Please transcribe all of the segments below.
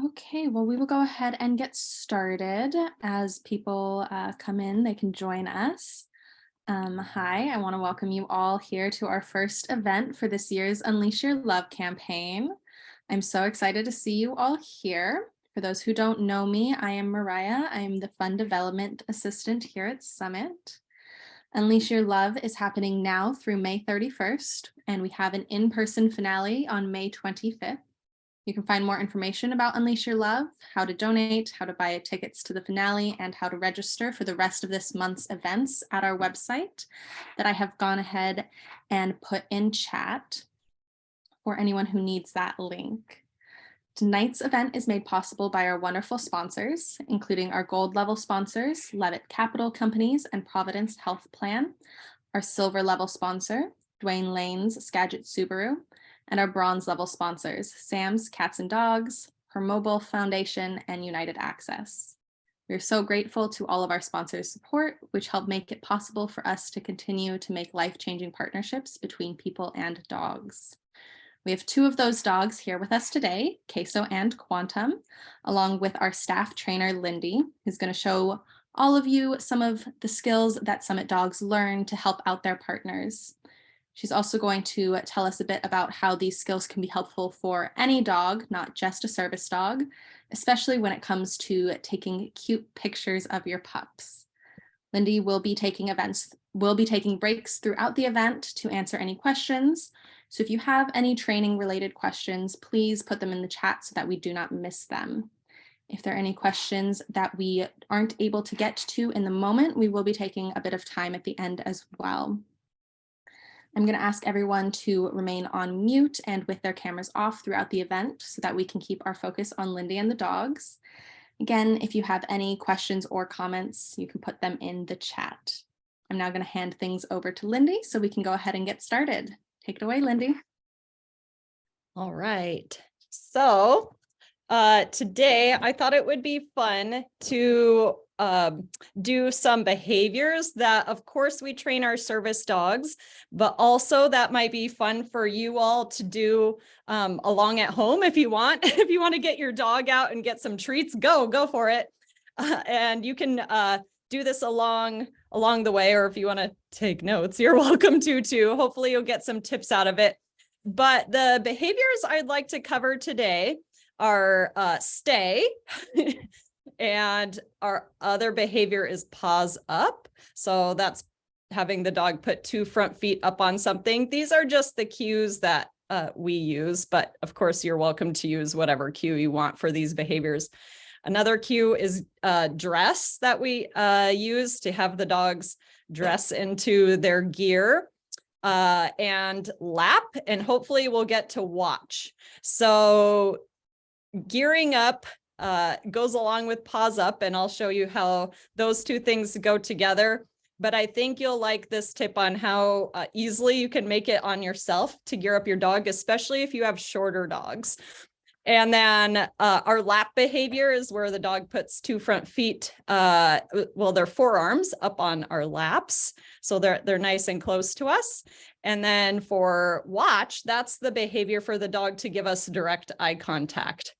Okay, well, we will go ahead and get started. As people come in, they can join us. Hi, I want to welcome you all here to our first event for this year's Unleash Your Love campaign. I'm so excited to see you all here. For those who don't know me, I am Mariah. I am the Fund Development Assistant here at Summit. Unleash Your Love is happening now through May 31st, and we have an in-person finale on May 25th. You can find more information about Unleash Your Love, how to donate, how to buy tickets to the finale, and how to register for the rest of this month's events at our website that I have gone ahead and put in chat for anyone who needs that link. Tonight's event is made possible by our wonderful sponsors, including our gold level sponsors, Levitt Capital Companies and Providence Health Plan, our silver level sponsor, Dwayne Lane's Skagit Subaru, and our bronze level sponsors, Sam's Cats and Dogs, Her Mobile Foundation, and United Access. We're so grateful to all of our sponsors' support, which help make it possible for us to continue to make life-changing partnerships between people and dogs. We have two of those dogs here with us today, Queso and Quantum, along with our staff trainer, Lindy, who's going to show all of you some of the skills that Summit dogs learn to help out their partners. She's also going to tell us a bit about how these skills can be helpful for any dog, not just a service dog, especially when it comes to taking cute pictures of your pups. Lindy will be taking breaks throughout the event to answer any questions. So if you have any training related questions, please put them in the chat so that we do not miss them. If there are any questions that we aren't able to get to in the moment, we will be taking a bit of time at the end as well. I'm going to ask everyone to remain on mute and with their cameras off throughout the event so that we can keep our focus on Lindy and the dogs. Again, if you have any questions or comments, you can put them in the chat. I'm now going to hand things over to Lindy so we can go ahead and get started. Take it away, Lindy. All right. So today I thought it would be fun to do some behaviors that, of course, we train our service dogs, but also that might be fun for you all to do along at home if you want. If you want to get your dog out and get some treats, go for it. And you can do this along the way, or if you want to take notes, you're welcome to too. Hopefully you'll get some tips out of it. But the behaviors I'd like to cover today are stay. And our other behavior is paws up. So that's having the dog put two front feet up on something. These are just the cues that we use, but of course you're welcome to use whatever cue you want for these behaviors. Another cue is dress that we use to have the dogs dress into their gear, and lap, and hopefully we'll get to watch. So gearing up goes along with paws up, and I'll show you how those two things go together. But I think you'll like this tip on how easily you can make it on yourself to gear up your dog, especially if you have shorter dogs. And then our lap behavior is where the dog puts two front feet, their forearms up on our laps. So they're nice and close to us. And then for watch, that's the behavior for the dog to give us direct eye contact.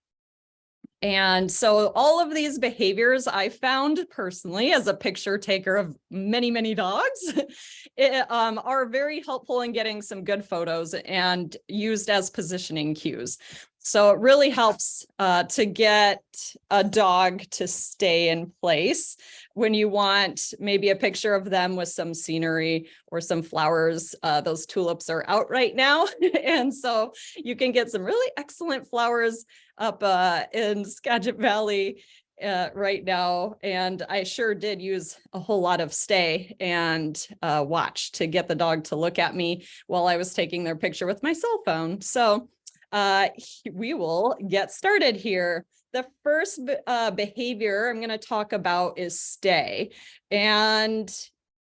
And so all of these behaviors I found personally as a picture taker of many, many dogs are very helpful in getting some good photos and used as positioning cues. So it really helps to get a dog to stay in place when you want maybe a picture of them with some scenery or some flowers. Those tulips are out right now. And so you can get some really excellent flowers up in Skagit Valley right now. And I sure did use a whole lot of stay and watch to get the dog to look at me while I was taking their picture with my cell phone. So we will get started here. The first behavior I'm going to talk about is stay. And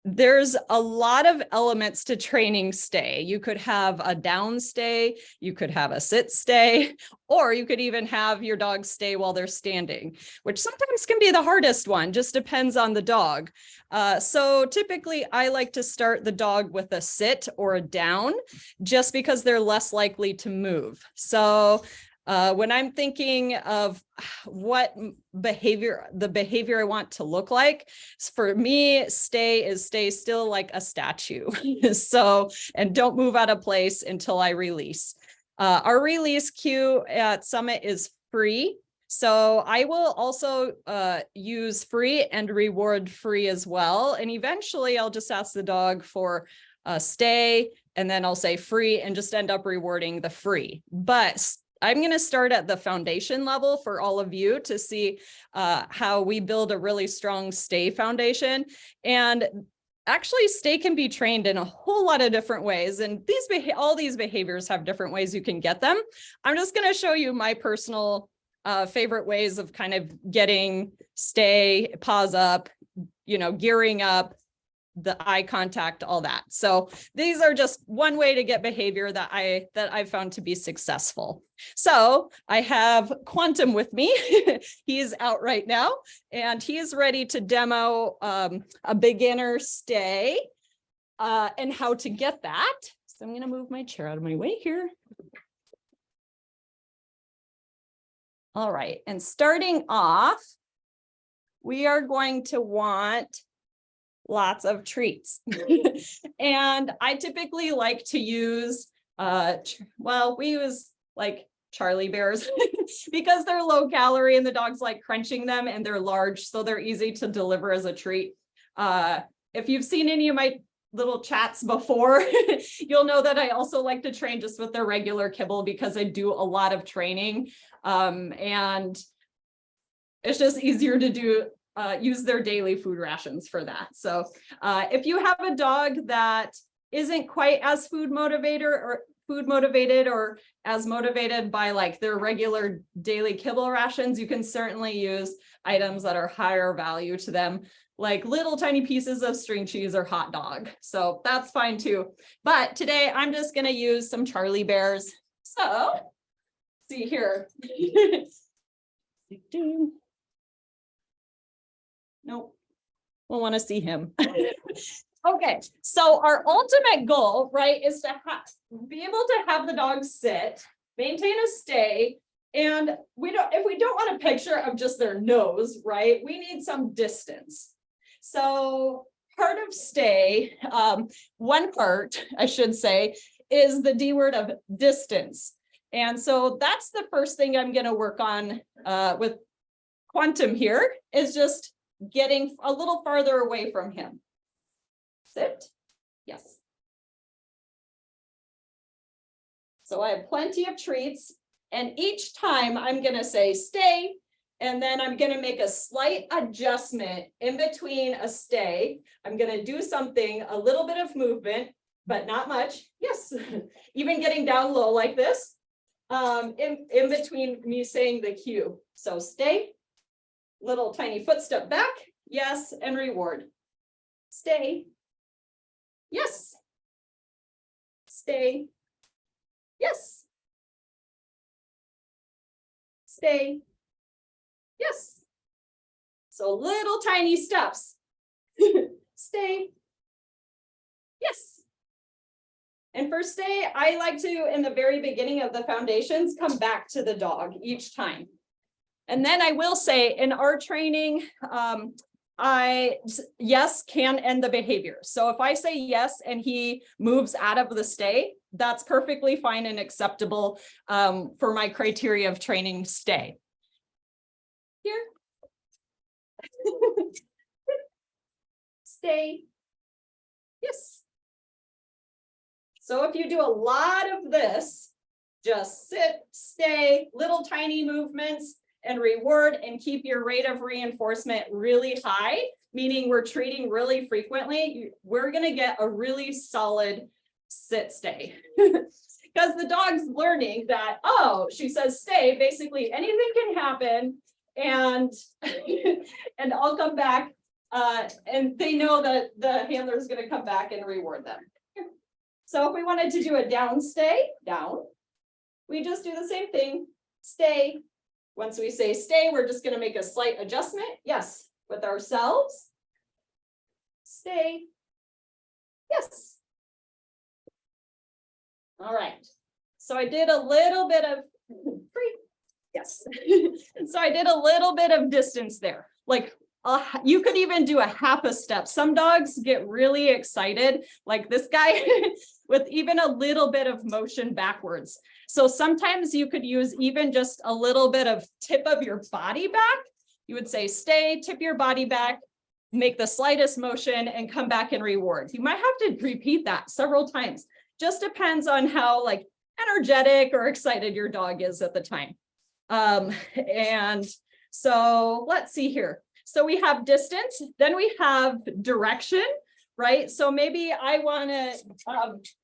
there's a lot of elements to training stay. You could have a down stay, you could have a sit stay, or you could even have your dog stay while they're standing, which sometimes can be the hardest one, just depends on the dog. So typically I like to start the dog with a sit or a down, just because they're less likely to move. So When I'm thinking of what the behavior I want to look like, for me, stay still like a statue. So, and don't move out of place until I release. Our release cue at Summit is free. So I will also use free and reward free as well. And eventually I'll just ask the dog for stay, and then I'll say free and just end up rewarding the free. But I'm going to start at the foundation level for all of you to see how we build a really strong stay foundation. And actually, stay can be trained in a whole lot of different ways. And all these behaviors have different ways you can get them. I'm just going to show you my personal favorite ways of kind of getting stay, pause up, gearing up, the eye contact, all that. So these are just one way to get behavior that I've found to be successful. So I have Quantum with me. He's out right now, and he is ready to demo a beginner stay and how to get that. So I'm going to move my chair out of my way here. All right, and starting off, we are going to want lots of treats. And I typically like to use, we use like Charlie bears because they're low calorie and the dogs like crunching them, and they're large, so they're easy to deliver as a treat. If you've seen any of my little chats before, you'll know that I also like to train just with their regular kibble because I do a lot of training. And it's just easier to do use their daily food rations for that. So if you have a dog that isn't quite as food motivated or as motivated by like their regular daily kibble rations, you can certainly use items that are higher value to them, like little tiny pieces of string cheese or hot dog. So that's fine too. But today I'm just going to use some Charlie bears. So see here. Nope, we'll want to see him. Okay, so our ultimate goal, right, is to be able to have the dog sit, maintain a stay, and if we don't want a picture of just their nose, right, we need some distance. So part of stay, one part, I should say, is the D word of distance. And so that's the first thing I'm going to work on with Quantum here, is just getting a little farther away from him. Sit. Yes. So I have plenty of treats, and each time I'm going to say stay, and then I'm going to make a slight adjustment in between a stay. I'm going to do something, a little bit of movement, but not much. Yes. Even getting down low like this, in between me saying the cue. So stay. Little tiny footstep back, yes, and reward. Stay, yes. Stay, yes. Stay, yes. So little tiny steps. Stay, yes. And for stay, I like to, in the very beginning of the foundations, come back to the dog each time. And then I will say in our training, yes can end the behavior. So if I say yes and he moves out of the stay, that's perfectly fine and acceptable for my criteria of training stay. Here. Stay. Yes. So if you do a lot of this, just sit, stay, little tiny movements, and reward, and keep your rate of reinforcement really high, meaning we're treating really frequently, we're going to get a really solid sit stay. Because the dog's learning that, oh, she says stay, basically anything can happen, and and I'll come back, and they know that the handler is going to come back and reward them. So if we wanted to do a down stay, down, we just do the same thing, stay. Once we say stay, we're just going to make a slight adjustment. Yes, with ourselves. Stay. Yes. All right. So I did a little bit of free. Yes. So I did a little bit of distance there. Like you could even do a half a step. Some dogs get really excited, like this guy, with even a little bit of motion backwards. So sometimes you could use even just a little bit of tip of your body back. You would say, stay, tip your body back, make the slightest motion and come back and reward. You might have to repeat that several times. Just depends on how like energetic or excited your dog is at the time. And so let's see here. So we have distance, then we have direction, right? So maybe I want to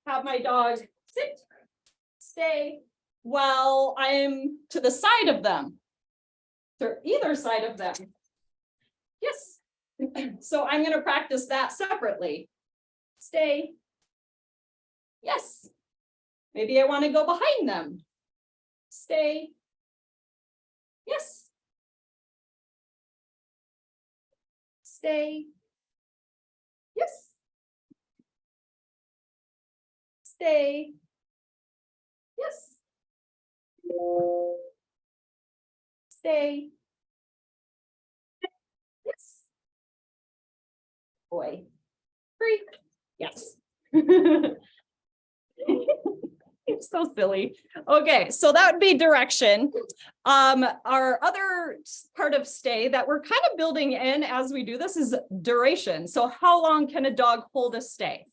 have my dog sit, stay while I'm to the side of them, to either side of them. Yes. So I'm going to practice that separately. Stay. Yes. Maybe I want to go behind them. Stay. Yes. Stay. Yes. Stay. Yes. Stay. Yes. Boy. Free. Yes. It's so silly. Okay, so that would be direction. Our other part of stay that we're kind of building in as we do this is duration. So how long can a dog hold a stay?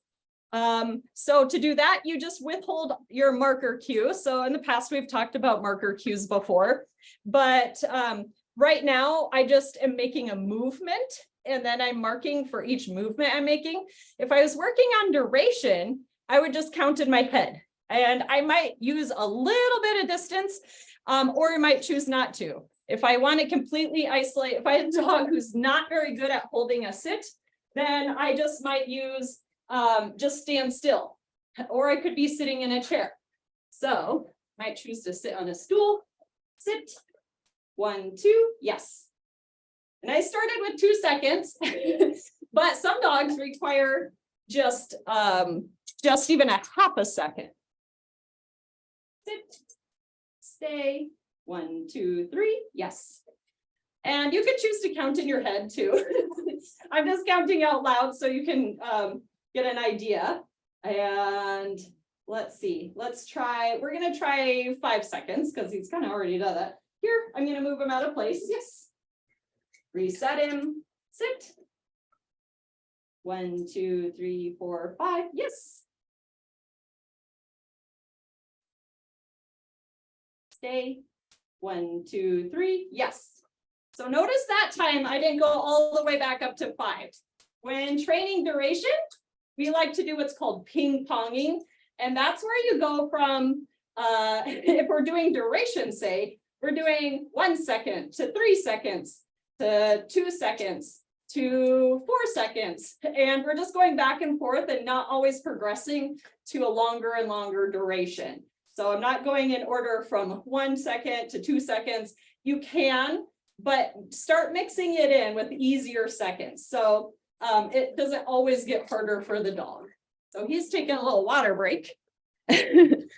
So to do that, you just withhold your marker cue. So in the past, we've talked about marker cues before, but right now I just am making a movement and then I'm marking for each movement I'm making. If I was working on duration, I would just count in my head. And I might use a little bit of distance, or I might choose not to. If I want to completely isolate, if I have a dog who's not very good at holding a sit, then I just might use just stand still, or I could be sitting in a chair. So I might choose to sit on a stool, sit, 1, 2, yes. And I started with 2 seconds, but some dogs require just even a half a second. Sit, stay, 1, 2, 3, yes. And you can choose to count in your head too. I'm just counting out loud so you can get an idea. And let's see, we're gonna try 5 seconds because he's kind of already done that. Here, I'm gonna move him out of place, yes. Reset him, sit. 1, 2, 3, 4, 5, yes. Stay. 1, 2, 3, yes. So notice that time I didn't go all the way back up to 5. When training duration, we like to do what's called ping-ponging. And that's where you go from, if we're doing duration, say, we're doing 1 second to 3 seconds to 2 seconds to 4 seconds. And we're just going back and forth and not always progressing to a longer and longer duration. So I'm not going in order from 1 second to 2 seconds. You can, but start mixing it in with easier seconds. So it doesn't always get harder for the dog. So he's taking a little water break. You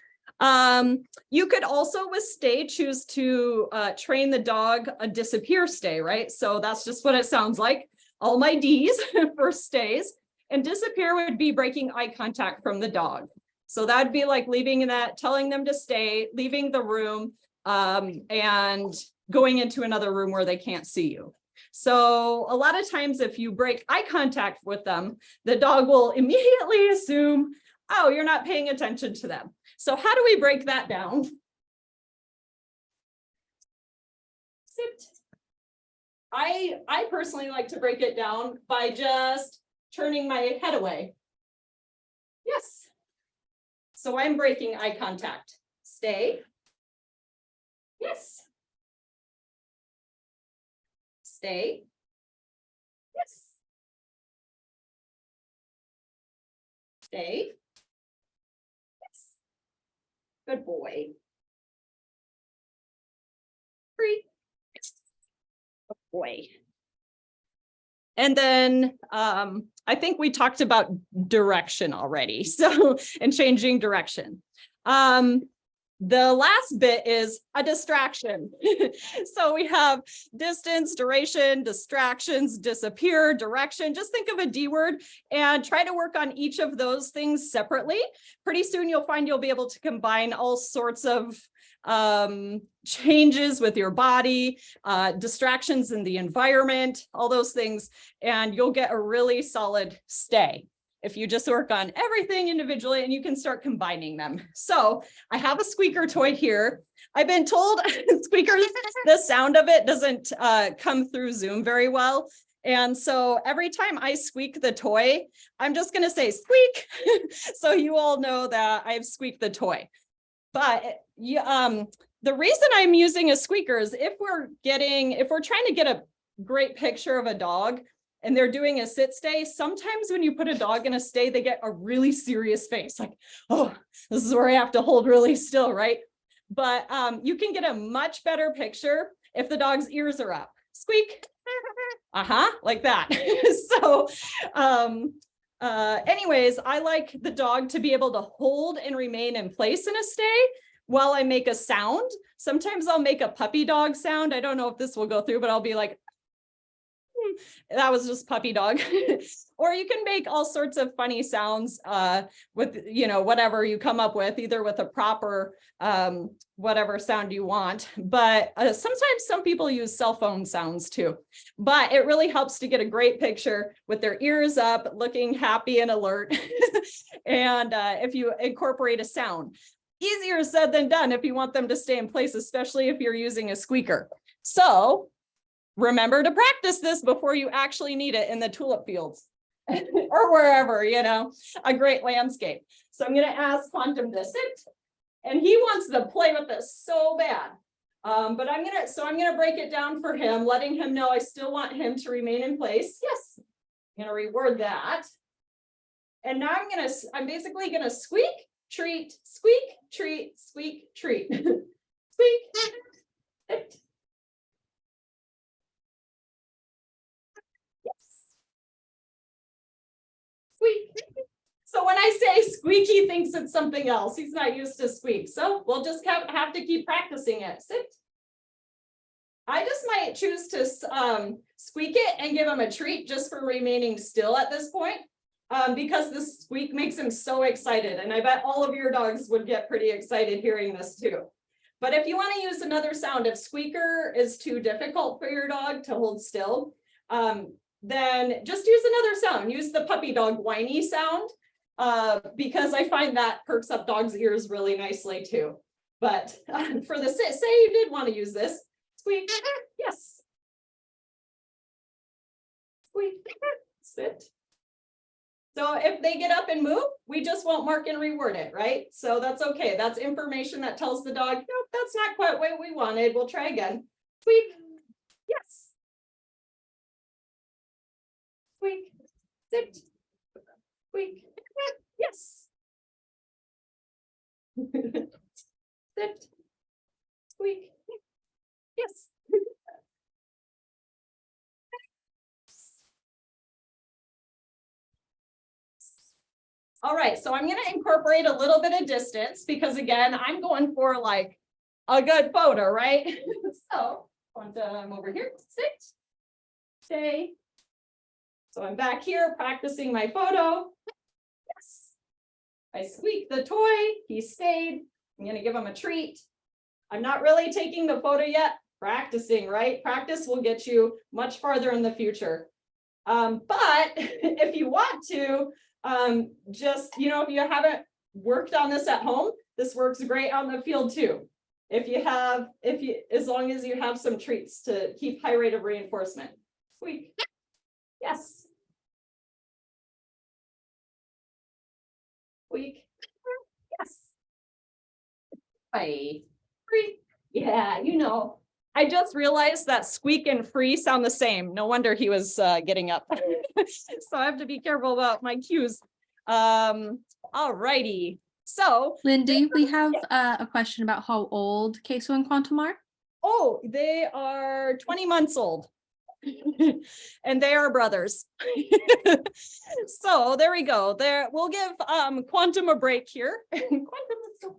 could also with stay choose to train the dog a disappear stay, right? So that's just what it sounds like. All my D's for stays, and disappear would be breaking eye contact from the dog. So that'd be like leaving that, telling them to stay, leaving the room, and going into another room where they can't see you. So a lot of times if you break eye contact with them, the dog will immediately assume, oh, you're not paying attention to them. So how do we break that down? Sit. I personally like to break it down by just turning my head away. Yes. So I'm breaking eye contact. Stay. Yes. Stay. Yes. Stay. Yes. Good boy. Free. Good boy. And then I think we talked about direction already. So, and changing direction. The last bit is a distraction. So we have distance, duration, distractions, disappear, direction. Just think of a D word and try to work on each of those things separately. Pretty soon you'll find you'll be able to combine all sorts of changes with your body, distractions in the environment, all those things, and you'll get a really solid stay if you just work on everything individually and you can start combining them. So I have a squeaker toy here. I've been told squeakers, the sound of it doesn't come through Zoom very well. And so every time I squeak the toy, I'm just going to say squeak. So you all know that I've squeaked the toy. But the reason I'm using a squeaker is if we're trying to get a great picture of a dog, and they're doing a sit stay, sometimes when you put a dog in a stay, they get a really serious face, like, oh, this is where I have to hold really still, right? But you can get a much better picture if the dog's ears are up. Squeak, like that. So anyways, I like the dog to be able to hold and remain in place in a stay while I make a sound. Sometimes I'll make a puppy dog sound. I don't know if this will go through, but I'll be like, that was just puppy dog. Or you can make all sorts of funny sounds with, whatever you come up with, either with a proper, whatever sound you want. But sometimes some people use cell phone sounds too. But it really helps to get a great picture with their ears up, looking happy and alert. And if you incorporate a sound, easier said than done if you want them to stay in place, especially if you're using a squeaker. So remember to practice this before you actually need it in the tulip fields or wherever, a great landscape. So I'm going to ask Quantum to sit, and he wants to play with this so bad. But I'm going to break it down for him, letting him know I still want him to remain in place. Yes. I'm going to reward that. And now I'm basically going to squeak, treat, squeak, treat, squeak, treat, squeak, sit. Squeak. So when I say squeak, he thinks it's something else. He's not used to squeak. So we'll just have to keep practicing it. Sit. I just might choose to squeak it and give him a treat just for remaining still at this point, because the squeak makes him so excited. And I bet all of your dogs would get pretty excited hearing this too. But if you want to use another sound, if squeaker is too difficult for your dog to hold still, then just use another sound. Use the puppy dog whiny sound, because I find that perks up dogs' ears really nicely too. But for the sit, say you did want to use this, squeak, yes. Squeak, sit. So if they get up and move, we just won't mark and reward it, right? So that's okay. That's information that tells the dog, nope, that's not quite what we wanted. We'll try again. Squeak, yes. Squeak, sit, squeak, yes. Sit, squeak, yes. All right, so I'm going to incorporate a little bit of distance because again, I'm going for like a good photo, right? So I'm over here, sit, stay. So I'm back here practicing my photo. Yes. I squeaked the toy, he stayed. I'm going to give him a treat. I'm not really taking the photo yet, practicing, right? Practice will get you much farther in the future. But if you want to, just, if you haven't worked on this at home, this works great on the field too. As long as you have some treats to keep high rate of reinforcement. Squeak. Yes. Squeak. Yes. Bye. Free. Yeah, I just realized that squeak and free sound the same. No wonder he was getting up. So I have to be careful about my cues. All righty. So Lindy, we have a question about how old Queso and Quantum are. Oh, they are 20 months old. And they are brothers. So there we go. We'll give Quantum a break here. Quantum, let's go.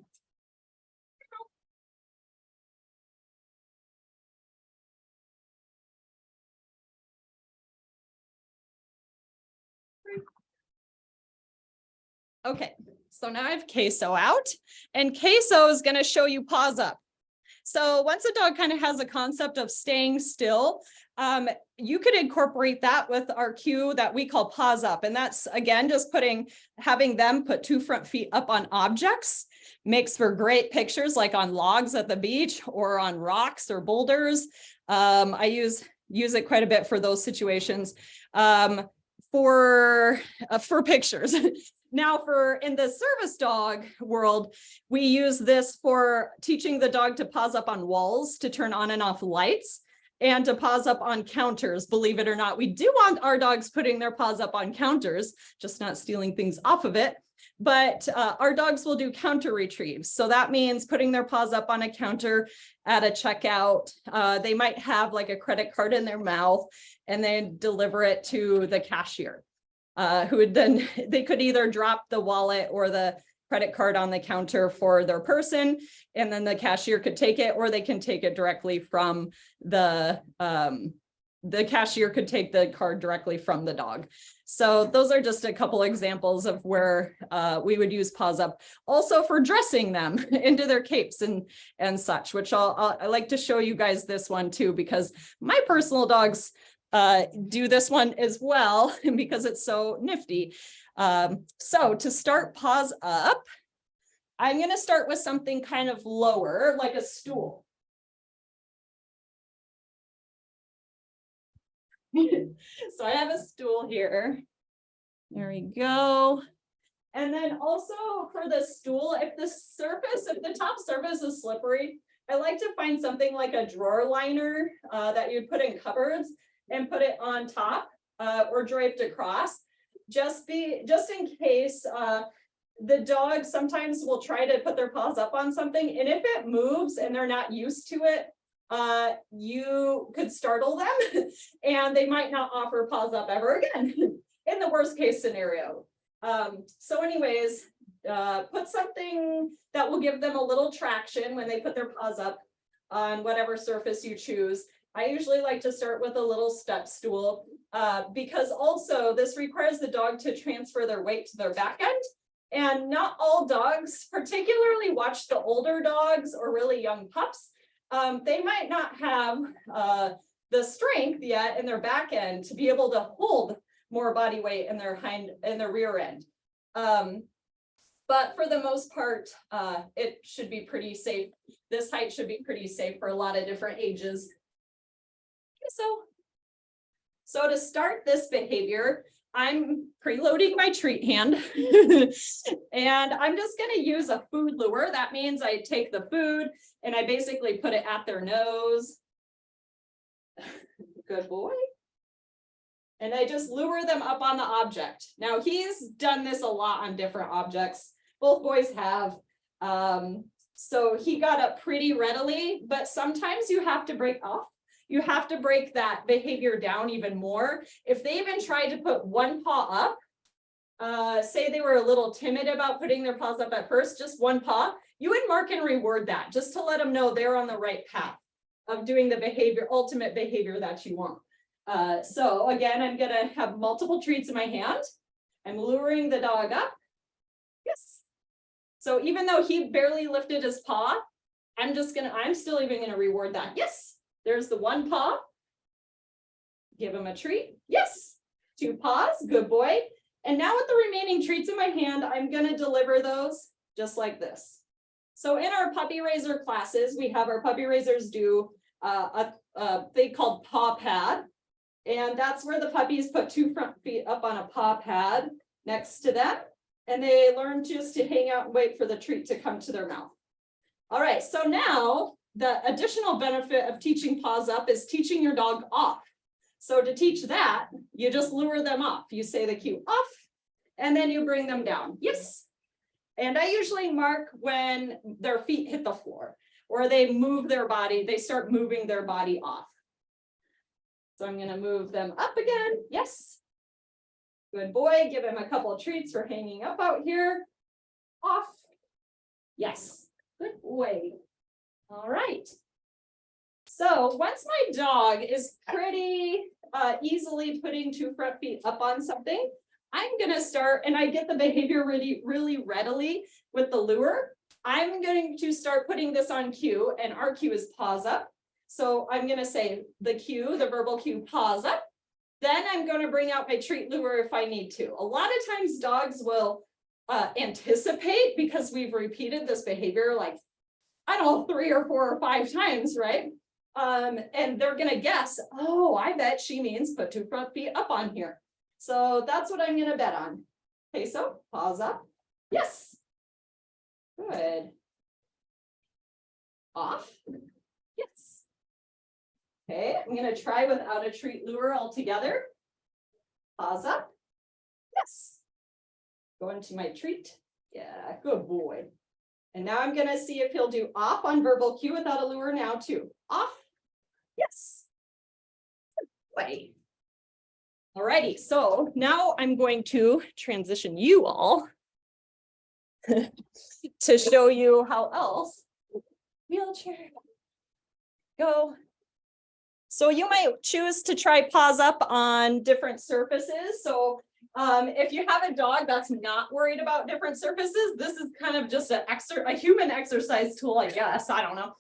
Okay, so now I have Queso out, and Queso is going to show you paws up. So once a dog kind of has a concept of staying still, you could incorporate that with our cue that we call paws up. And that's, again, just having them put 2 front feet up on objects. Makes for great pictures, like on logs at the beach or on rocks or boulders. I use it quite a bit for those situations, for pictures. Now, in the service dog world, we use this for teaching the dog to pause up on walls to turn on and off lights, and to pause up on counters. Believe it or not, we do want our dogs putting their paws up on counters, just not stealing things off of it. But our dogs will do counter retrieves. So that means putting their paws up on a counter at a checkout. They might have like a credit card in their mouth and then deliver it to the cashier. Who would then, they could either drop the wallet or the credit card on the counter for their person, and then the cashier could take it, or they can take it directly from the cashier could take the card directly from the dog. So those are just a couple examples of where we would use paws up. Also for dressing them into their capes and such, which I like to show you guys this one too, because my personal dogs do this one as well, because it's so nifty. So to start paws up, I'm going to start with something kind of lower, like a stool. So I have a stool here. There we go. And then also for the stool, if the top surface is slippery, I like to find something like a drawer liner that you'd put in cupboards and put it on top or draped across, just in case. The dog sometimes will try to put their paws up on something, and if it moves and they're not used to it, you could startle them and they might not offer paws up ever again in the worst case scenario. So anyways, put something that will give them a little traction when they put their paws up on whatever surface you choose. I usually like to start with a little step stool because also this requires the dog to transfer their weight to their back end. And not all dogs, particularly watch the older dogs or really young pups, they might not have the strength yet in their back end to be able to hold more body weight in their rear end. But for the most part, it should be pretty safe. This height should be pretty safe for a lot of different ages. So to start this behavior, I'm preloading my treat hand and I'm just going to use a food lure. That means I take the food and I basically put it at their nose. Good boy. And I just lure them up on the object. Now he's done this a lot on different objects. Both boys have. So he got up pretty readily, but sometimes you have to break off. You have to break that behavior down even more. If they even tried to put one paw up, say they were a little timid about putting their paws up at first, just one paw, you would mark and reward that just to let them know they're on the right path of doing the ultimate behavior that you want. So again, I'm gonna have multiple treats in my hand. I'm luring the dog up. Yes. So even though he barely lifted his paw, I'm still even gonna reward that. Yes. There's the one paw. Give him a treat. Yes. 2 paws. Good boy. And now with the remaining treats in my hand, I'm going to deliver those just like this. So in our puppy raiser classes, we have our puppy raisers do a thing called paw pad. And that's where the puppies put 2 front feet up on a paw pad next to them. And they learn just to hang out and wait for the treat to come to their mouth. All right. So now the additional benefit of teaching paws up is teaching your dog off. So to teach that, you just lure them off. You say the cue off, and then you bring them down. Yes. And I usually mark when their feet hit the floor or they move their body, they start moving their body off. So I'm going to move them up again. Yes. Good boy. Give him a couple of treats for hanging up out here. Off. Yes. Good boy. All right. So once my dog is pretty easily putting 2 front feet up on something, I'm going to start, and I get the behavior really readily with the lure. I'm going to start putting this on cue, and our cue is pause up. So I'm going to say the cue, the verbal cue, pause up. Then I'm going to bring out my treat lure if I need to. A lot of times dogs will anticipate because we've repeated this behavior like, I don't know, 3 or 4 or 5 times, right? And they're going to guess, oh, I bet she means put 2 front feet up on here. So that's what I'm going to bet on. Okay, so pause up. Yes. Good. Off. Yes. Okay, I'm going to try without a treat lure altogether. Pause up. Yes. Go into my treat. Yeah, good boy. And now I'm going to see if he'll do off on verbal cue without a lure now too. Off. Yes. Good boy. Alrighty, so now I'm going to transition you all to show you how else. Wheelchair. Go. So you might choose to try pause up on different surfaces. So if you have a dog that's not worried about different surfaces, this is kind of just a human exercise tool, I guess. I don't know.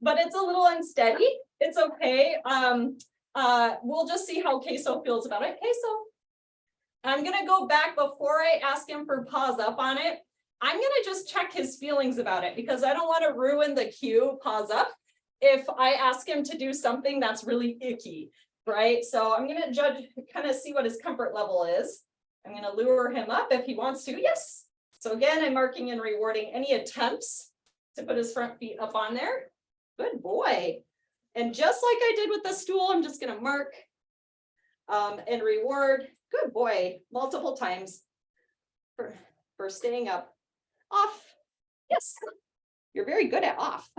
But it's a little unsteady. It's okay. We'll just see how Queso feels about it. Queso. I'm going to go back before I ask him for pause up on it. I'm going to just check his feelings about it because I don't want to ruin the cue pause up if I ask him to do something that's really icky, right? So I'm going to judge, kind of see what his comfort level is. I'm going to lure him up if he wants to. Yes. So again, I'm marking and rewarding any attempts to put his front feet up on there. Good boy. And just like I did with the stool, I'm just going to mark and reward. Good boy. Multiple times for staying up. Off. Yes. You're very good at off.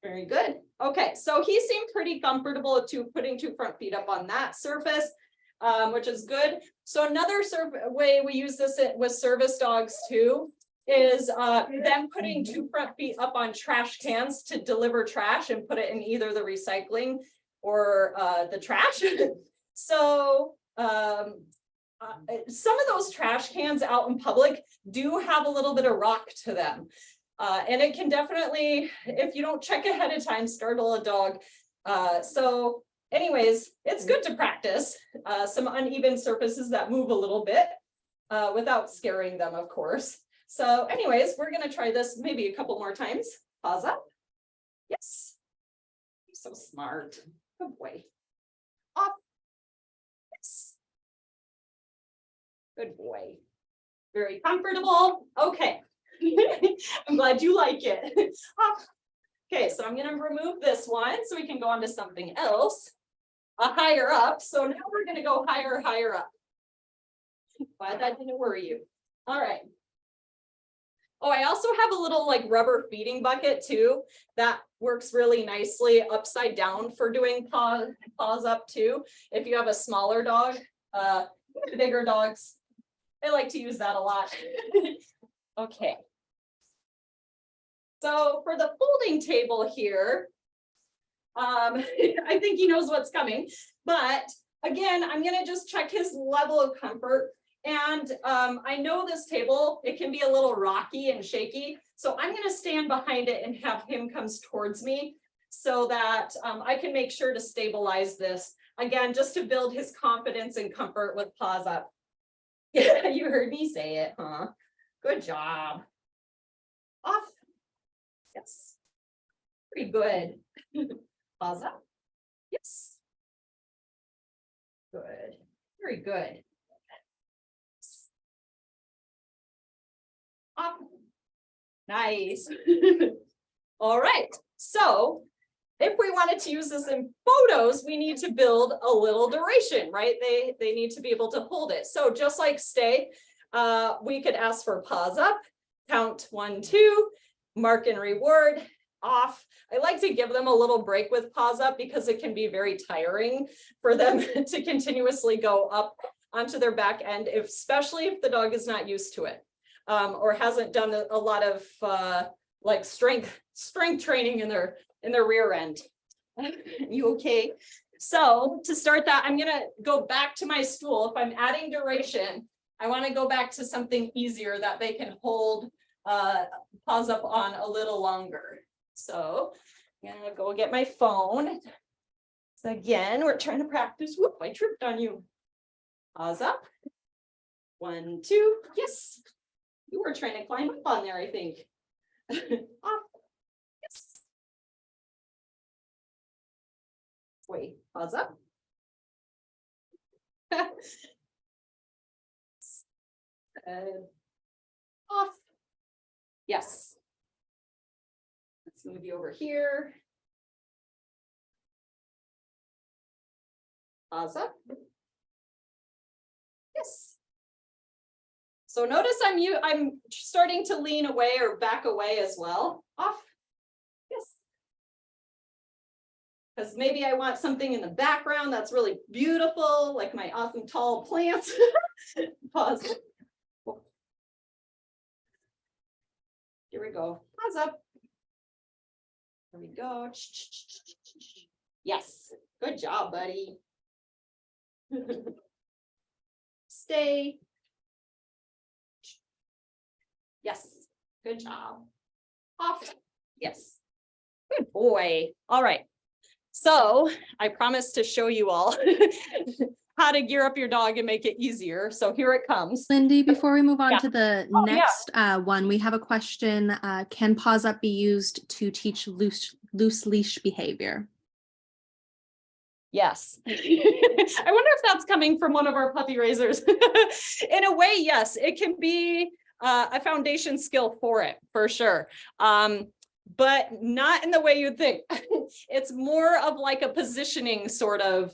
Very good. Okay, so he seemed pretty comfortable to putting 2 front feet up on that surface, which is good. So another way we use this with service dogs too is them putting 2 front feet up on trash cans to deliver trash and put it in either the recycling or the trash. So some of those trash cans out in public do have a little bit of rock to them. And it can definitely, if you don't check ahead of time, startle a dog. So anyways, it's good to practice some uneven surfaces that move a little bit without scaring them, of course. So anyways, we're going to try this maybe a couple more times. Pause up. Yes. You're so smart. Good boy. Off. Yes. Good boy. Very comfortable. Okay. I'm glad you like it. Okay, so I'm going to remove this one so we can go on to something else. Higher up. So now we're going to go higher up. Glad that didn't worry you. All right. Oh, I also have a little like rubber feeding bucket too. That works really nicely upside down for doing paws up too. If you have a smaller dog, bigger dogs, they like to use that a lot. Okay. So for the folding table here, I think he knows what's coming, but again, I'm going to just check his level of comfort. And I know this table, it can be a little rocky and shaky. So I'm going to stand behind it and have him comes towards me so that I can make sure to stabilize this. Again, just to build his confidence and comfort with paws up. Yeah, you heard me say it, huh? Good job. Off. Yes. Pretty good. Paws up. Yes. Good. Very good. Off. Nice. All right. So if we wanted to use this in photos, we need to build a little duration, right? They need to be able to hold it. So just like stay, we could ask for pause up, count 1, 2, mark and reward, off. I like to give them a little break with pause up because it can be very tiring for them to continuously go up onto their back end, especially if the dog is not used to it or hasn't done a lot of like strength training in their rear end. You okay? So to start that, I'm gonna go back to my stool. If I'm adding duration, I want to go back to something easier that they can hold pause up on a little longer. So I'm gonna go get my phone. So again, we're trying to practice. Whoop, I tripped on you. Pause up. 1, 2, yes. You were trying to climb up on there, I think. Off. Yes. Wait, pause up. Off. Yes. Let's move you over here. Pause up. Yes. So notice I'm starting to lean away or back away as well. Off. Yes. Because maybe I want something in the background that's really beautiful, like my awesome tall plants. Pause. Here we go. Pause up. Here we go. Yes. Good job, buddy. Stay. Yes. Good job. Off. Yes. Good boy. All right. So I promised to show you all how to gear up your dog and make it easier. So here it comes. Lindy, before we move on Yeah. to the Oh, next one, we have a question. Can pause up be used to teach loose leash behavior? Yes. I wonder if that's coming from one of our puppy raisers. In a way, yes, it can be a foundation skill for it, for sure. But not in the way you'd think. It's more of like a positioning sort of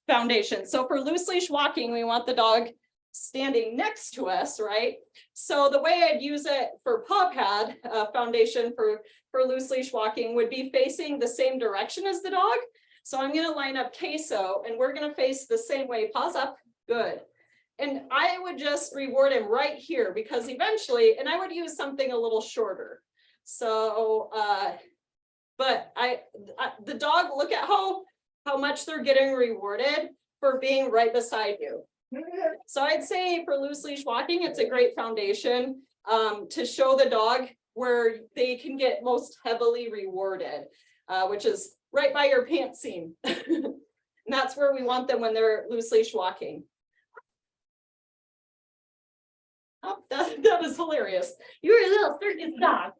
foundation. So for loose leash walking, we want the dog standing next to us, right? So the way I'd use it for paw pad foundation for loose leash walking would be facing the same direction as the dog. So I'm going to line up Queso and we're going to face the same way. Pause up. Good. And I would just reward him right here because eventually, and I would use something a little shorter. So, but the dog, look at how much they're getting rewarded for being right beside you. So I'd say for loose leash walking, it's a great foundation to show the dog where they can get most heavily rewarded, which is right by your pants seam. And that's where we want them when they're loose leash walking. Oh, that is hilarious. You're a little circus dog.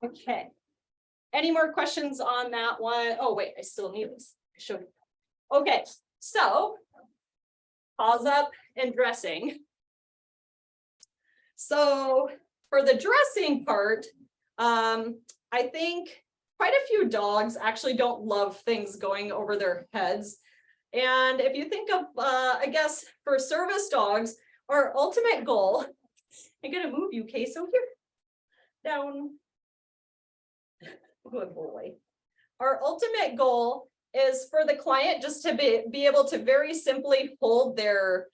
Okay. Any more questions on that one? Oh, wait, I still need this. I showed you. Okay, so pause up and dressing. So for the dressing part, I think quite a few dogs actually don't love things going over their heads. And if you think of, I guess for service dogs, our ultimate goal, I'm gonna move you, Queso, here, down. Good boy. Our ultimate goal is for the client just to be able to very simply hold their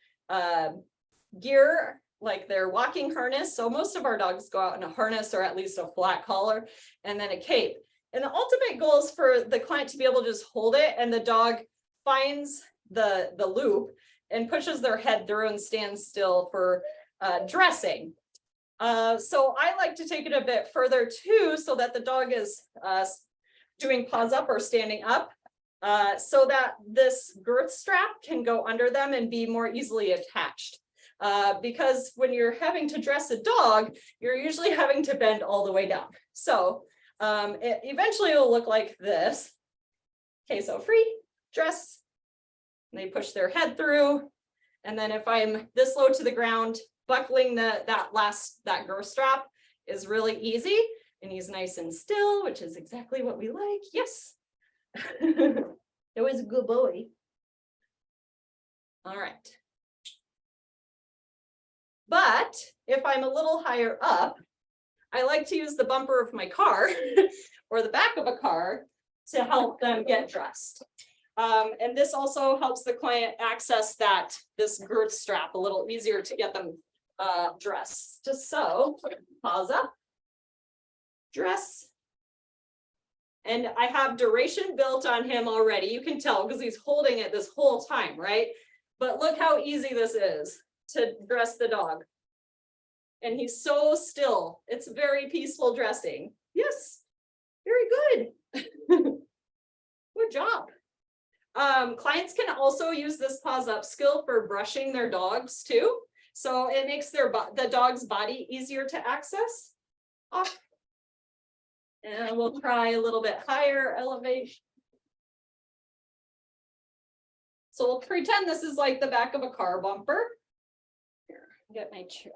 gear, like their walking harness. So most of our dogs go out in a harness or at least a flat collar and then a cape. And the ultimate goal is for the client to be able to just hold it and the dog finds the loop and pushes their head through and stands still for dressing. So I like to take it a bit further too, so that the dog is doing paws up or standing up, so that this girth strap can go under them and be more easily attached. Because when you're having to dress a dog, you're usually having to bend all the way down. So eventually it'll look like this. Okay, so free, dress, and they push their head through. And then if I'm this low to the ground, buckling that girth strap is really easy, and he's nice and still, which is exactly what we like. Yes. It was a good boy. All right. But if I'm a little higher up, I like to use the bumper of my car or the back of a car to help them get dressed. And this also helps the client access this girth strap a little easier to get them dressed. Just so, pause up, dress, And I have duration built on him already. You can tell because he's holding it this whole time, right? But look how easy this is to dress the dog. And he's so still. It's very peaceful dressing. Yes, very good. Good job. Clients can also use this paws up skill for brushing their dogs too. So it makes the dog's body easier to access. Off. And we'll try a little bit higher elevation. So we'll pretend this is like the back of a car bumper. Here, get my chair.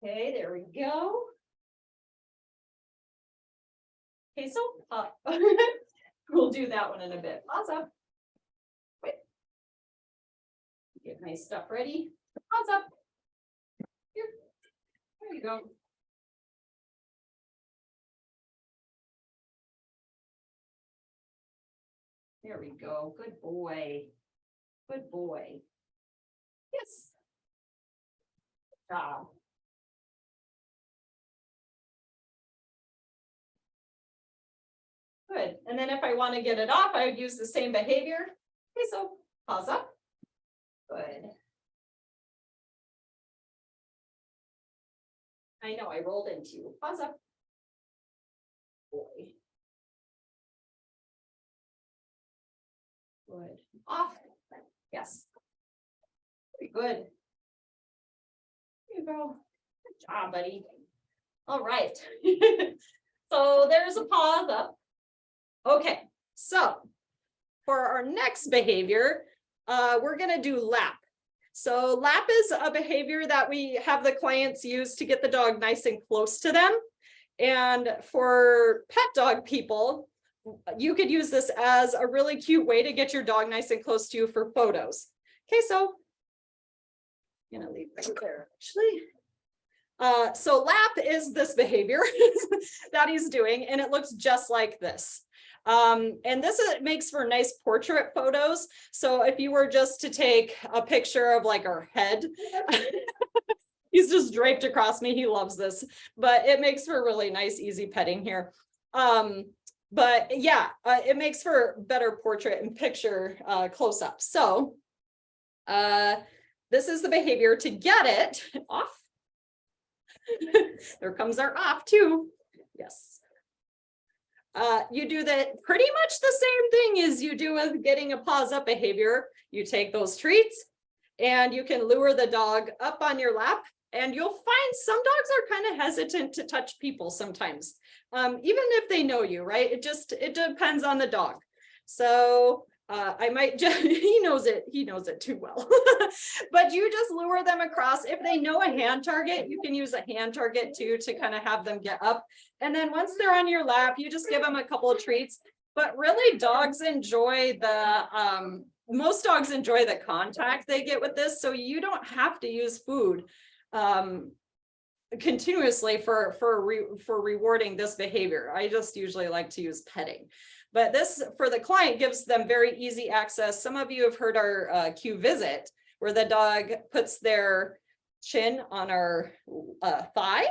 Okay, there we go. Okay, so we'll do that one in a bit. Awesome. Wait. Get my stuff ready. Paws up. Here. There you go. There we go. Good boy. Good boy. Yes. Good job. Good. And then if I want to get it off, I would use the same behavior. Okay, so paws up. Good. I know I rolled into you. Paws up. Boy. Good. Off. Yes. Very good. There you go. Good job, buddy. All right. So there's a paws up. Okay, so for our next behavior, we're going to do lap. So lap is a behavior that we have the clients use to get the dog nice and close to them. And for pet dog people, you could use this as a really cute way to get your dog nice and close to you for photos. Okay, so I'm going to leave right there, actually. So lap is this behavior that he's doing, and it looks just like this. And this makes for nice portrait photos. So if you were just to take a picture of like our head, he's just draped across me. He loves this, but it makes for really nice, easy petting here. But yeah, it makes for better portrait and picture close up. So this is the behavior to get it off. There comes our off too. Yes. You do that pretty much the same thing as you do with getting a paws up behavior. You take those treats and you can lure the dog up on your lap, and you'll find some dogs are kind of hesitant to touch people sometimes, even if they know you, right? It depends on the dog. So I might just, he knows it too well. But you just lure them across. If they know a hand target, you can use a hand target too to kind of have them get up. And then once they're on your lap, you just give them a couple of treats. But really, dogs enjoy most dogs enjoy the contact they get with this. So you don't have to use food continuously for rewarding this behavior. I just usually like to use petting. But this, for the client, gives them very easy access. Some of you have heard our Q visit, where the dog puts their chin on our thigh.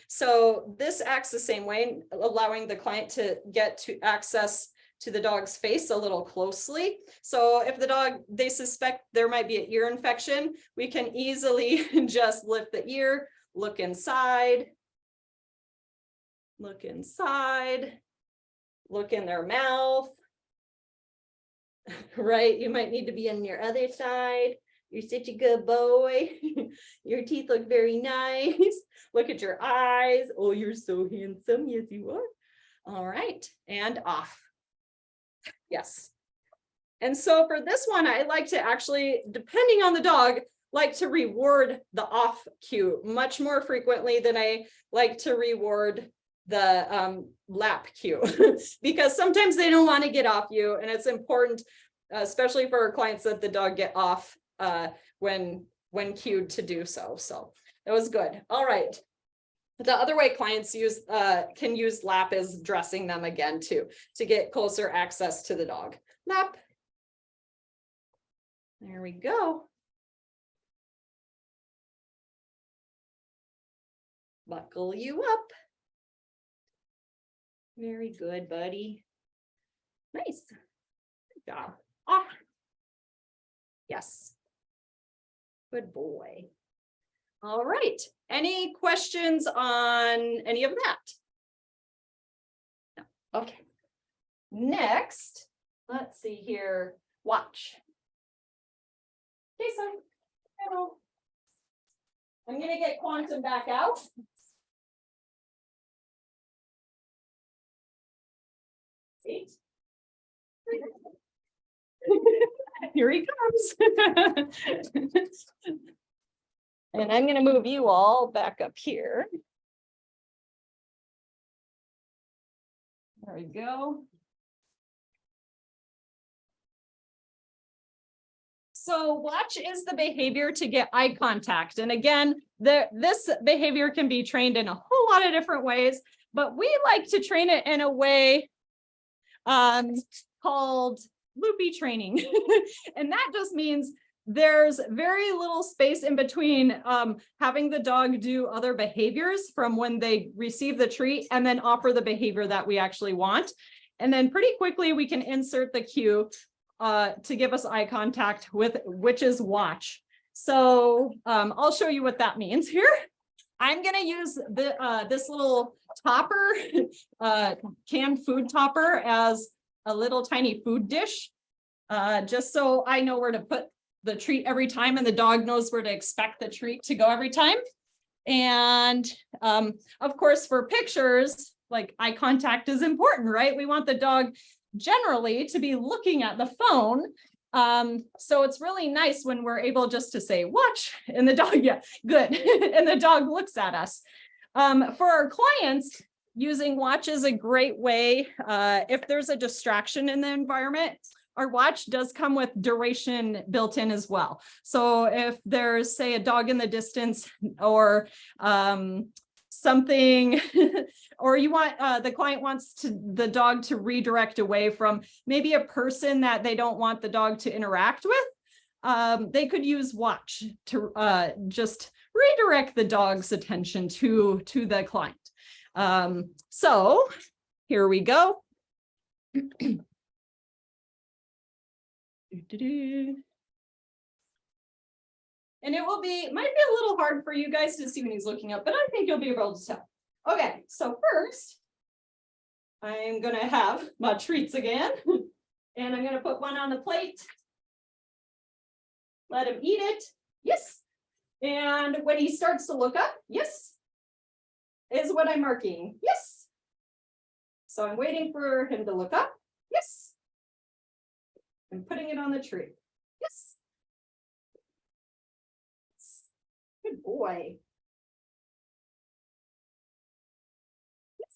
So this acts the same way, allowing the client to get to access to the dog's face a little closely. So if the dog, they suspect there might be an ear infection, we can easily just lift the ear, look inside, look in their mouth, right? You might need to be on your other side. You're such a good boy. Your teeth look very nice. Look at your eyes. Oh, you're so handsome. Yes, you are. All right, and off. Yes. And so for this one, I like to actually, depending on the dog, like to reward the off cue much more frequently than I like to reward the lap cue, because sometimes they don't want to get off you, and it's important, especially for our clients, that the dog get off when cued to do so. So that was good. All right. The other way clients can use lap is dressing them again too, to get closer access to the dog. Lap. There we go. Buckle you up. Very good, buddy. Nice. Good job. Ah. Yes. Good boy. All right. Any questions on any of that? No. Okay. Next, let's see here. Watch. Jason, hello. I'm going to get Quantum back out. Eight. Here he comes. And I'm going to move you all back up here. There we go. So watch is the behavior to get eye contact. And again, this behavior can be trained in a whole lot of different ways, but we like to train it in a way called loopy training. And that just means there's very little space in between having the dog do other behaviors from when they receive the treat and then offer the behavior that we actually want. And then pretty quickly we can insert the cue to give us eye contact with, which is watch. So I'll show you what that means here. I'm going to use this little topper, canned food topper, as a little tiny food dish, just so I know where to put the treat every time and the dog knows where to expect the treat to go every time. And of course, for pictures, like eye contact is important, right? We want the dog generally to be looking at the phone. So it's really nice when we're able just to say, watch, and the dog, yeah, good. And the dog looks at us. For our clients, using watch is a great way. If there's a distraction in the environment, our watch does come with duration built in as well. So if there's, say, a dog in the distance or something, or you want the client wants the dog to redirect away from maybe a person that they don't want the dog to interact with, they could use watch to just redirect the dog's attention to the client. So here we go. And it will be, might be a little hard for you guys to see when he's looking up, but I think you'll be able to tell. Okay, so first, I'm going to have my treats again, and I'm going to put one on the plate. Let him eat it. Yes. And when he starts to look up, yes, is what I'm marking. Yes. So I'm waiting for him to look up. Yes. I'm putting it on the tree. Yes. Good boy. Yes.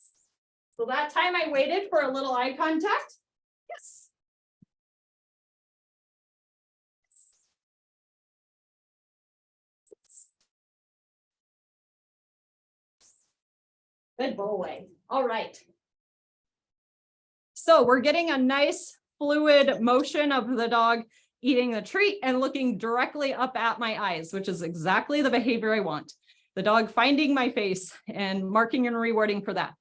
So that time I waited for a little eye contact. Yes. Good boy. All right. So we're getting a nice fluid motion of the dog eating the treat and looking directly up at my eyes, which is exactly the behavior I want. The dog finding my face and marking and rewarding for that.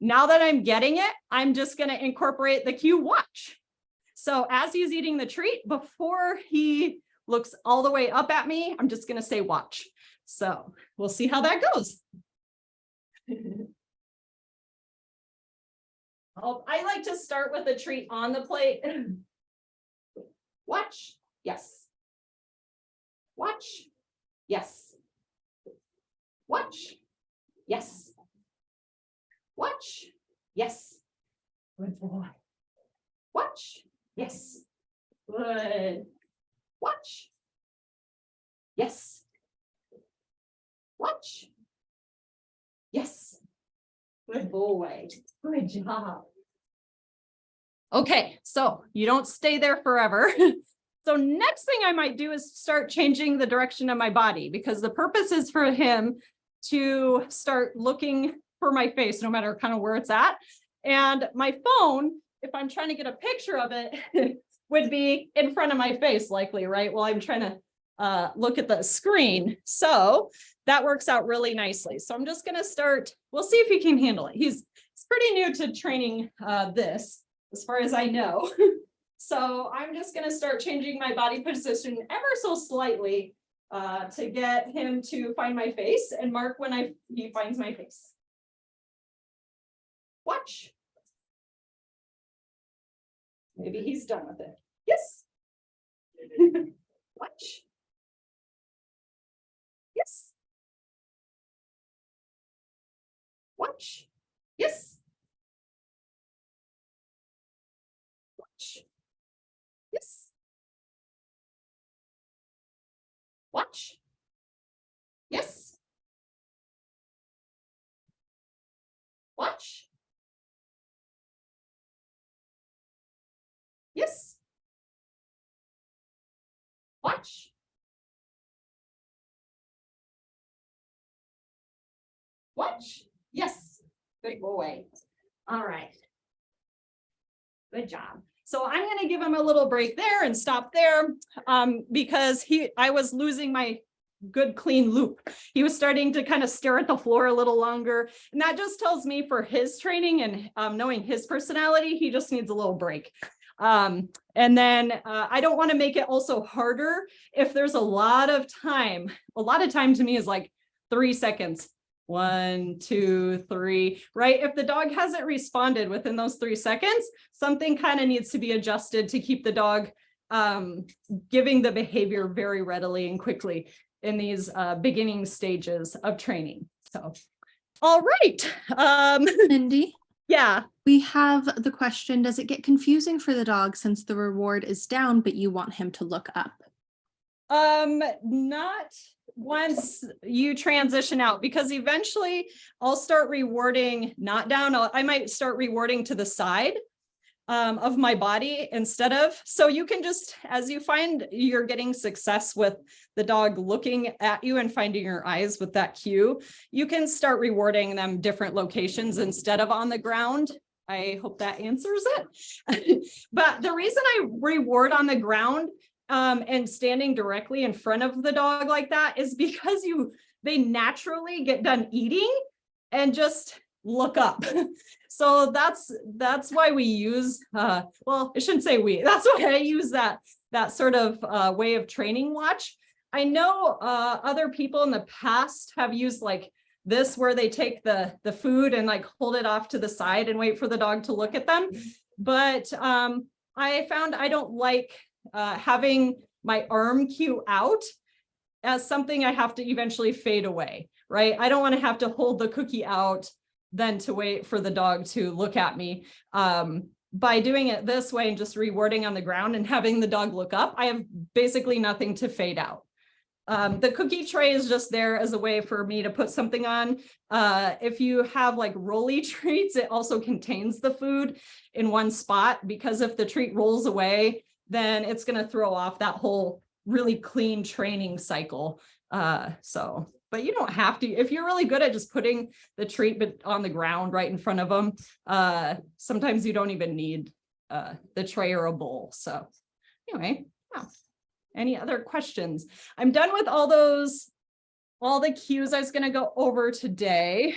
Now that I'm getting it, I'm just going to incorporate the cue watch. So as he's eating the treat, before he looks all the way up at me, I'm just going to say watch. So we'll see how that goes. I like to start with a treat on the plate. Watch. Yes. Watch. Yes. Watch. Yes. Watch. Yes. Good boy. Watch. Yes. Good. Watch. Yes. Watch. Yes. Good boy. Good job. Okay, so you don't stay there forever. So next thing I might do is start changing the direction of my body, because the purpose is for him to start looking for my face, no matter kind of where it's at. And my phone, if I'm trying to get a picture of it, would be in front of my face likely, right? While I'm trying to look at the screen. So that works out really nicely. So I'm just going to start. We'll see if he can handle it. He's pretty new to training this, as far as I know. So I'm just going to start changing my body position ever so slightly to get him to find my face and mark when he finds my face. Watch. Maybe he's done with it. Yes. Watch. Yes. Watch. Yes. Watch. Yes. Watch. Yes. Watch. Yes. Watch. Watch. Yes. Good boy. All right. Good job. So I'm going to give him a little break there and stop there because I was losing my good clean loop. He was starting to kind of stare at the floor a little longer. And that just tells me for his training and knowing his personality, he just needs a little break. And then I don't want to make it also harder if there's a lot of time. A lot of time to me is like 3 seconds. 1, 2, 3, right? If the dog hasn't responded within those 3 seconds, something kind of needs to be adjusted to keep the dog giving the behavior very readily and quickly in these beginning stages of training. So, all right. Lindy? Yeah. We have the question, does it get confusing for the dog since the reward is down, but you want him to look up? Not once you transition out, because eventually I'll start rewarding not down. I might start rewarding to the side of my body instead of. So you can just, as you find you're getting success with the dog looking at you and finding your eyes with that cue, you can start rewarding them different locations instead of on the ground. I hope that answers it. But the reason I reward on the ground and standing directly in front of the dog like that is because they naturally get done eating and just look up. So that's why we use, well, I shouldn't say we, that's why I use that sort of way of training watch. I know other people in the past have used like this, where they take the food and like hold it off to the side and wait for the dog to look at them. But I found I don't like having my arm cue out as something I have to eventually fade away, right? I don't want to have to hold the cookie out then to wait for the dog to look at me. By doing it this way and just rewarding on the ground and having the dog look up, I have basically nothing to fade out. The cookie tray is just there as a way for me to put something on. If you have like rolly treats, it also contains the food in one spot, because if the treat rolls away, then it's going to throw off that whole really clean training cycle. But you don't have to, if you're really good at just putting the treat on the ground right in front of them, sometimes you don't even need the tray or a bowl. So anyway, yeah. Any other questions? I'm done with all the cues I was going to go over today.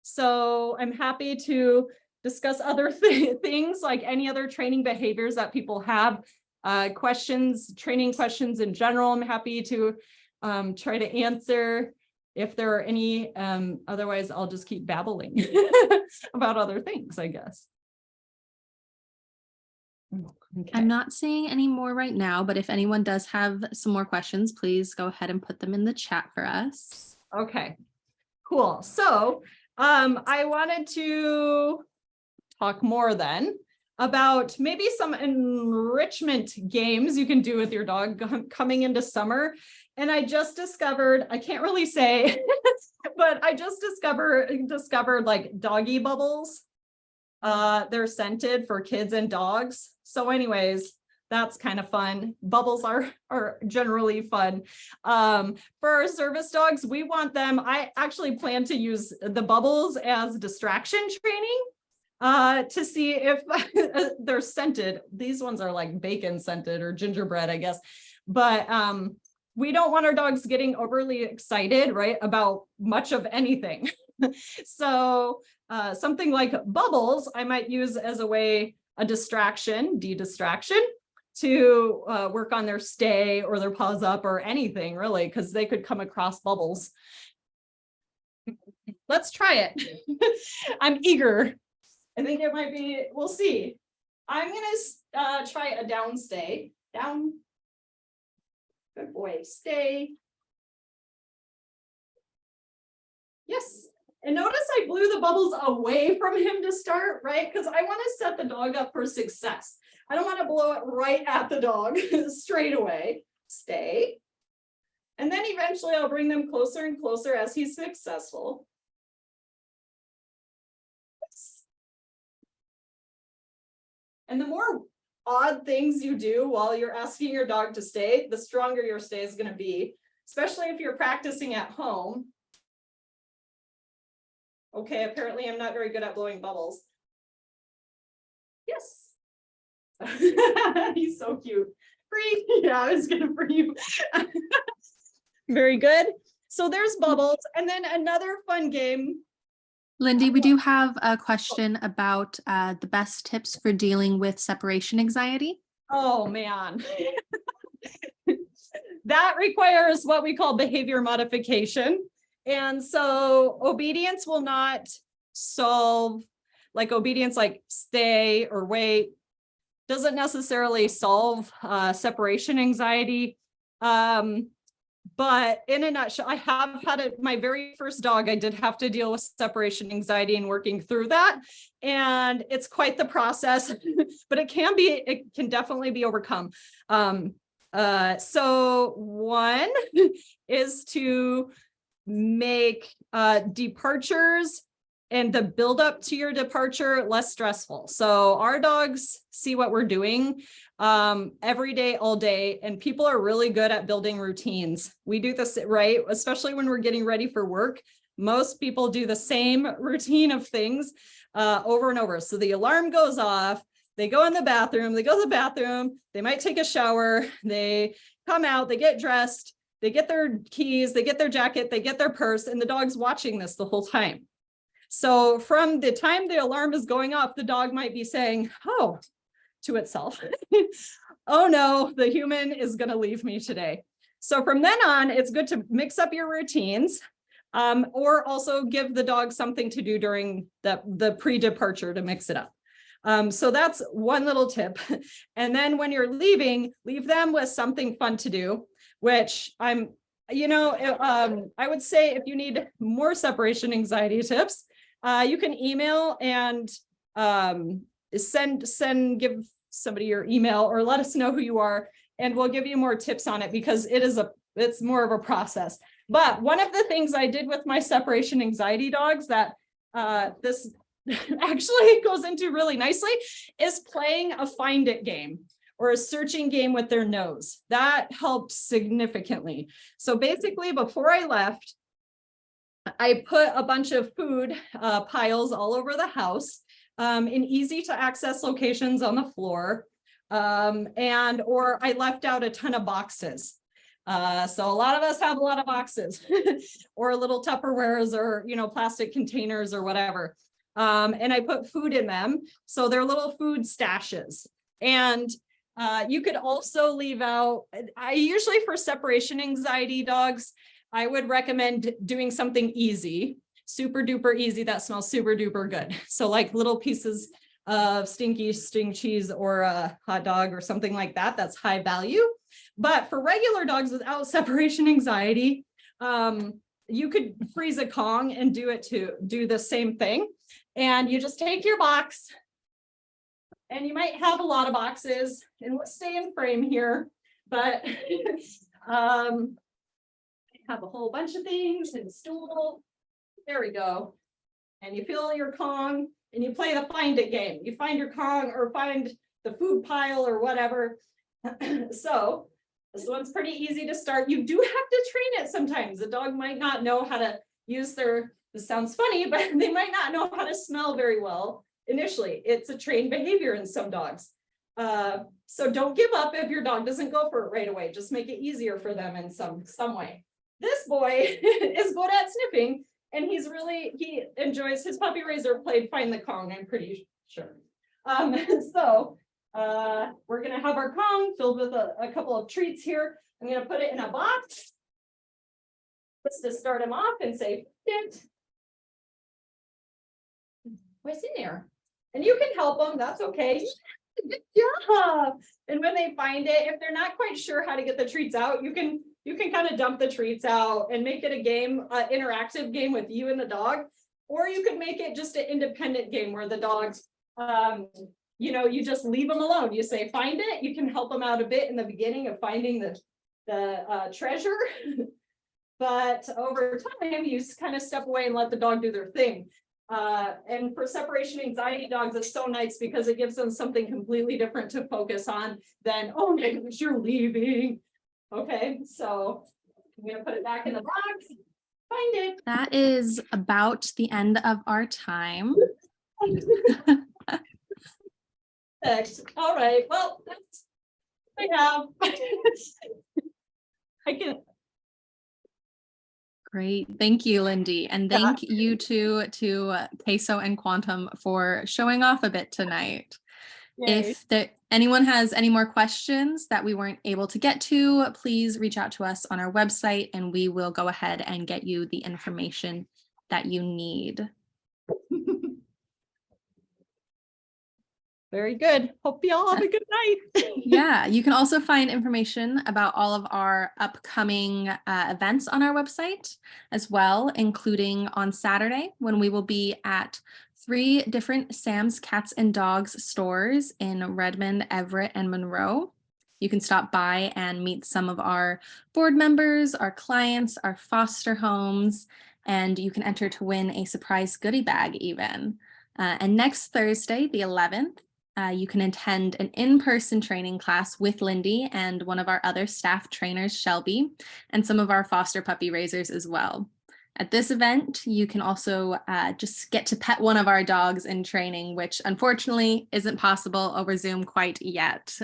So I'm happy to discuss other things like any other training behaviors that people have, questions, training questions in general. I'm happy to try to answer if there are any. Otherwise, I'll just keep babbling about other things, I guess. Okay. I'm not seeing any more right now, but if anyone does have some more questions, please go ahead and put them in the chat for us. Okay, cool. So I wanted to talk more then about maybe some enrichment games you can do with your dog coming into summer. And I just discovered, I can't really say, but I just discovered like doggy bubbles. They're scented for kids and dogs. So anyways, that's kind of fun. Bubbles are generally fun. For our service dogs, we want them, I actually plan to use the bubbles as distraction training. to see if they're scented. These ones are like bacon scented or gingerbread, I guess. But we don't want our dogs getting overly excited, right, about much of anything. So something like bubbles, I might use as a distraction, de-distraction, to work on their stay or their paws up or anything really, because they could come across bubbles. Let's try it. I'm eager. I think it might be, we'll see. I'm gonna try a down stay. Down. Good boy, stay. Yes. And notice I blew the bubbles away from him to start, right? Because I want to set the dog up for success. I don't want to blow it right at the dog straight away. Stay. And then eventually I'll bring them closer and closer as he's successful. And the more odd things you do while you're asking your dog to stay, the stronger your stay is going to be, especially if you're practicing at home. Okay, apparently I'm not very good at blowing bubbles. Yes. He's so cute. Free. Yeah, I was gonna free you. Very good. So there's bubbles. And then another fun game. Lindy, we do have a question about the best tips for dealing with separation anxiety. Oh, man. That requires what we call behavior modification. And so obedience will not solve, like obedience, like stay or wait, doesn't necessarily solve separation anxiety. But in a nutshell, I have had my very first dog, I did have to deal with separation anxiety and working through that. And it's quite the process, but it can definitely be overcome. So one is to make departures and the build up to your departure less stressful. So our dogs see what we're doing every day, all day, and people are really good at building routines. We do this, right? Especially when we're getting ready for work. Most people do the same routine of things over and over. So the alarm goes off, they go in the bathroom, they might take a shower, they come out, they get dressed, they get their keys, they get their jacket, they get their purse, and the dog's watching this the whole time. So from the time the alarm is going off, the dog might be saying, oh, to itself, oh no, the human is going to leave me today. So from then on, it's good to mix up your routines or also give the dog something to do during the pre-departure to mix it up. So that's one little tip. And then when you're leaving, leave them with something fun to do, which I would say if you need more separation anxiety tips, you can email and give somebody your email or let us know who you are, and we'll give you more tips on it because it's more of a process. But one of the things I did with my separation anxiety dogs that this actually goes into really nicely is playing a find it game or a searching game with their nose. That helped significantly. So basically, before I left, I put a bunch of food piles all over the house in easy to access locations on the floor. Or I left out a ton of boxes. So a lot of us have a lot of boxes or little Tupperwares or, plastic containers or whatever. And I put food in them. So they're little food stashes. And you could also leave out, I usually for separation anxiety dogs, I would recommend doing something easy, super duper easy that smells super duper good. So like little pieces of stinky string cheese or a hot dog or something like that, that's high value. But for regular dogs without separation anxiety, you could freeze a Kong and do the same thing. And you just take your box, and you might have a lot of boxes, and we'll stay in frame here, but have a whole bunch of things and stool. There we go. And you fill your Kong and you play the find it game. You find your Kong or find the food pile or whatever. So this one's pretty easy to start. You do have to train it sometimes. The dog might not know how to use this sounds funny, but they might not know how to smell very well. initially. It's a trained behavior in some dogs. So don't give up if your dog doesn't go for it right away. Just make it easier for them in some way. This boy is good at sniffing, and he enjoys his puppy raiser played Find the Kong, I'm pretty sure. So we're gonna have our Kong filled with a couple of treats here. I'm gonna put it in a box just to start him off and say, what's in there? And you can help them, that's okay. Good job. And when they find it, if they're not quite sure how to get the treats out, you can kind of dump the treats out and make it a game, interactive game with you and the dog. Or you could make it just an independent game where the dogs, you just leave them alone. You say, find it. You can help them out a bit in the beginning of finding the treasure. But over time, you kind of step away and let the dog do their thing. And for separation anxiety dogs, it's so nice because it gives them something completely different to focus on than, oh my gosh, you're leaving. Okay, so I'm gonna put it back in the box, find it. That is about the end of our time. Thanks. All right, well, that's I have. I can. Great. Thank you, Lindy. And thank you to Queso and Quantum for showing off a bit tonight. Yay. If anyone has any more questions that we weren't able to get to, please reach out to us on our website and we will go ahead and get you the information that you need. Very good. Hope you all have a good night. Yeah, you can also find information about all of our upcoming events on our website as well, including on Saturday when we will be at 3 different Sam's Cats and Dogs stores in Redmond, Everett, and Monroe. You can stop by and meet some of our board members, our clients, our foster homes, and you can enter to win a surprise goodie bag even. And next Thursday, the 11th, you can attend an in-person training class with Lindy and one of our other staff trainers, Shelby, and some of our foster puppy raisers as well. At this event, you can also just get to pet one of our dogs in training, which unfortunately isn't possible over Zoom quite yet.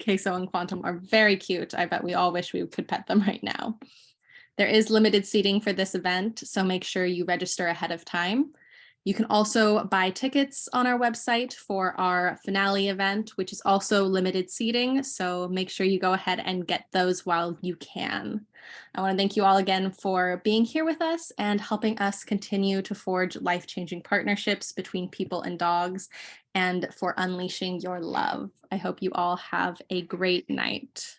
Queso and Quantum are very cute. I bet we all wish we could pet them right now. There is limited seating for this event, so make sure you register ahead of time. You can also buy tickets on our website for our finale event, which is also limited seating. So make sure you go ahead and get those while you can. I want to thank you all again for being here with us and helping us continue to forge life-changing partnerships between people and dogs and for unleashing your love. I hope you all have a great night.